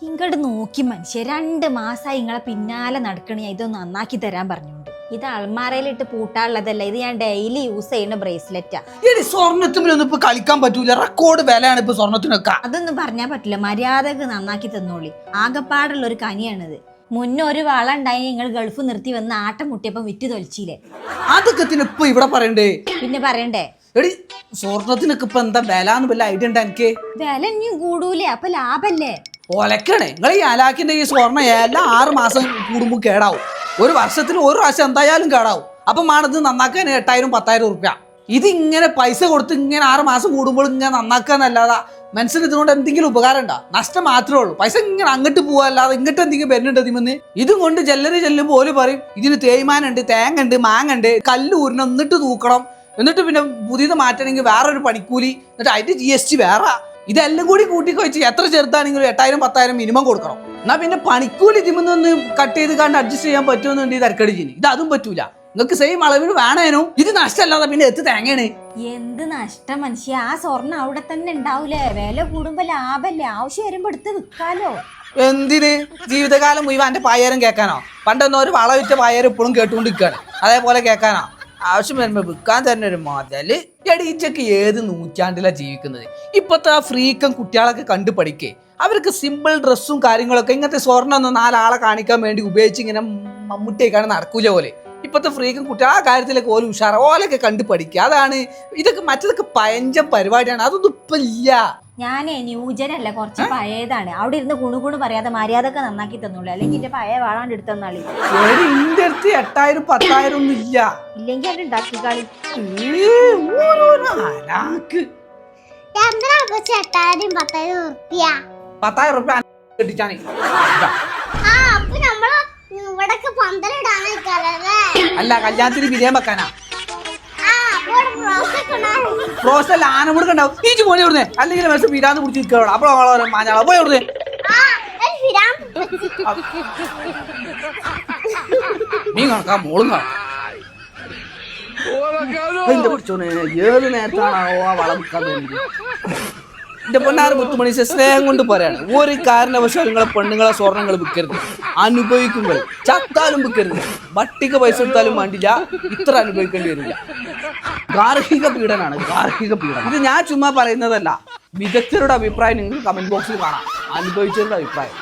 ഇങ്ങോട്ട് നോക്കി മനുഷ്യ 2 മാസമായി നിങ്ങളെ പിന്നാലെ നടക്കണേ ഇതൊന്ന് നന്നാക്കി തരാൻ പറഞ്ഞുകൊണ്ട്. ഇത് അൾമാരയിലിട്ട് പൂട്ടാനുള്ളതല്ല, ഇത് ഞാൻ ഡെയിലി യൂസ് ചെയ്യുന്ന ബ്രേസ്ലെറ്റാ. സ്വർണ്ണത്തിനൊന്നും ഇപ്പൊ കളിക്കാൻ പറ്റൂല, റെക്കോർഡ് വിലയാണ് ഇപ്പൊ സ്വർണ്ണത്തിനൊക്കെ. അതൊന്നും പറഞ്ഞാൽ പറ്റില്ല, മര്യാദക്ക് നന്നാക്കി തന്നോളി. ആകപ്പാടുള്ള ഒരു കനിയാണിത്. മുന്നേ ഒരു വള ഉണ്ടായി നിങ്ങൾ ഗൾഫ് നിർത്തി വന്ന് ആട്ടം മുട്ടിയപ്പം വിറ്റ് തൊലിച്ചില്ലേ. അതൊക്കെ ഇപ്പൊ ഇവിടെ പറയണ്ടേ? പിന്നെ പറയണ്ടേ എടി സ്വർണ്ണത്തിനൊക്കെ ഇപ്പൊ എന്താ വില എന്ന് വല്ല ഐഡിയ ഉണ്ട് എനിക്ക്? വില ഇനിയും കൂടൂലേ, അപ്പൊ ലാഭല്ലേ? ഒലക്കണേ നിങ്ങൾ ഈ അലാക്കിന്റെ ഈ സ്വർണ്ണം എല്ലാം 6 മാസം കൂടുമ്പോൾ കേടാവും. ഒരു വർഷത്തിൽ ഒരു പ്രാവശ്യം എന്തായാലും കേടാവും. അപ്പൊ മാണത് നന്നാക്കാൻ 8000-10,000 റുപ്യ. ഇത് ഇങ്ങനെ പൈസ കൊടുത്ത് ഇങ്ങനെ 6 മാസം കൂടുമ്പോൾ ഇങ്ങനെ നന്നാക്കാന്നല്ലാതെ മനസ്സിന് ഇതുകൊണ്ട് എന്തെങ്കിലും ഉപകാരം ഉണ്ടാ? നഷ്ടം മാത്രമേ ഉള്ളൂ. പൈസ ഇങ്ങനെ അങ്ങോട്ട് പോവല്ലാതെ ഇങ്ങോട്ട് എന്തെങ്കിലും വരുന്നുണ്ട് ഇതിമെന്ന്. ഇതും കൊണ്ട് ചെല്ലുമ്പോൾ ഓല് പറയും ഇതിന് തേയ്മാനുണ്ട്, തേങ്ങണ്ട്, മാങ്ങണ്ട്, കല്ല് ഊരണം, എന്നിട്ട് തൂക്കണം, എന്നിട്ട് പിന്നെ പുതിയത് മാറ്റണമെങ്കിൽ വേറൊരു പണിക്കൂലി, എന്നിട്ട് അതിന്റെ GST വേറെ. ഇതെല്ലാം കൂടി കൂട്ടിക്കൊഴിച്ച് എത്ര ചെറുതാണെങ്കിലും 8000-10,000 മിനിമം കൊടുക്കണം. എന്നാ പിന്നെ പണിക്കൂലി ഇതിമെന്നൊന്ന് കട്ട് ചെയ്ത് കണ്ട് അഡ്ജസ്റ്റ് ചെയ്യാൻ പറ്റുമെന്നുണ്ട് ഈ തരക്കടിച്ചിന്. ഇത് അതും പറ്റൂല. നിങ്ങൾക്ക് സെയിം അളവിന് വേണേനോ. ഇത് നഷ്ടമല്ലാതെ പിന്നെ എത്ത് തേങ്ങയാണ്. എന്ത് നഷ്ടം മനുഷ്യ, ആ സ്വർണ്ണം അവിടെ തന്നെ ഉണ്ടാവൂലേ. വില കൂടുമ്പോ ലാഭല്ലേ, ആവശ്യം വരുമ്പോ എടുത്ത് വിൽക്കാലോ. എന്തിന് ജീവിതകാലം മുഴുവൻ എന്റെ പായാരം കേൾക്കാനോ? പണ്ടൊന്നും ഒരു വള വിറ്റ പായാരം ഇപ്പോഴും കേട്ടുകൊണ്ടിരിക്കുകയാണ്. അതേപോലെ കേൾക്കാനോ? ആവശ്യം വരുമ്പോ വിൽക്കാൻ തന്നെ ഒരു മുതല്. എടീച്ചക്ക് ഏത് നൂറ്റാണ്ടിലാണ് ജീവിക്കുന്നത്? ഇപ്പത്തെ ആ ഫ്രീക്കം കുട്ടികളൊക്കെ കണ്ടു പഠിക്കേ. അവർക്ക് സിമ്പിൾ ഡ്രസ്സും കാര്യങ്ങളൊക്കെ ഇങ്ങനത്തെ സ്വർണ്ണം ഒന്നും 4 ആളെ കാണിക്കാൻ വേണ്ടി ഉപയോഗിച്ച് ഇങ്ങനെ മമ്മൂട്ടിയൊക്കെയാണ് നടക്കൂല പോലെ. ഇപ്പത്തെ ഫ്രീക്കും കുട്ടികൾ ആ കാര്യത്തിലൊക്കെ ഓല ഉഷാറ ഓലൊക്കെ കണ്ടു പഠിക്കുക. അതാണ് ഇതൊക്കെ. മറ്റതൊക്കെ പയഞ്ചം പരിപാടിയാണ്, അതൊന്നും ഇപ്പൊ ഇല്ല. ഞാനേ ന്യൂജനല്ല, കുറച്ച് പഴയതാണ്. അവിടെ ഇരുന്ന് കുണുകുണു പറയാതെ മര്യാദക്ക് നന്നാക്കി തന്നോളൂ, അല്ലെങ്കിൽ എന്റെ പഴയ വാളാണ്ട് എടുത്തന്നാളി. ഇന്റെ അടുത്ത് 8000-10,000 ഒന്നും ഇല്ല. ഇല്ലെങ്കിൽ അത് ഉണ്ടാക്കിക്കാളി. 10,000 റുപ്യ കെട്ടിച്ചാണ്. അല്ല കല്യാണത്തിന് ബിരിയാണി വെക്കാനാ? പ്രോസല്ല ആനമുടുക്ക് ഉണ്ടാവും. ഈച്ച് പോയി ഇവിടുന്ന്, അല്ലെങ്കിൽ മനസ്സ് പിരാന്ന് പിടിച്ച് നിൽക്കണോ? അപ്പോൾ മാഞ്ഞാളോ പോയി ഇവിടുന്ന്. നീ കണക്കാ മോളും കാണാം. പിടിച്ചോനെ ഏത് നേരത്താണോ ആ വളം വിൽക്കാൻ തോന്നുന്നത്? എന്റെ പൊന്നാറ് മുത്തുമണി സ്നേഹം കൊണ്ട് പറയാണ്, ഒരു കാരണവശാലും നിങ്ങളെ പെണ്ണുങ്ങളെ സ്വർണ്ണങ്ങൾ വിൽക്കരുത്. അനുഭവിക്കുമ്പോൾ ചത്താലും വിൽക്കരുത്. വട്ടിക്ക് പൈസ എടുത്താലും വേണ്ടില്ല, ഇത്ര അനുഭവിക്കേണ്ടി വരില്ല. ഗാർഹിക പീഡനാണ്, ഗാർഹിക പീഡനം. ഇത് ഞാൻ ചുമ്മാ പറയുന്നതല്ല, വിദഗ്ധരുടെ അഭിപ്രായം നിങ്ങൾക്ക് കമന്റ് ബോക്സിൽ കാണാം. അനുഭവിച്ചവരുടെ അഭിപ്രായം.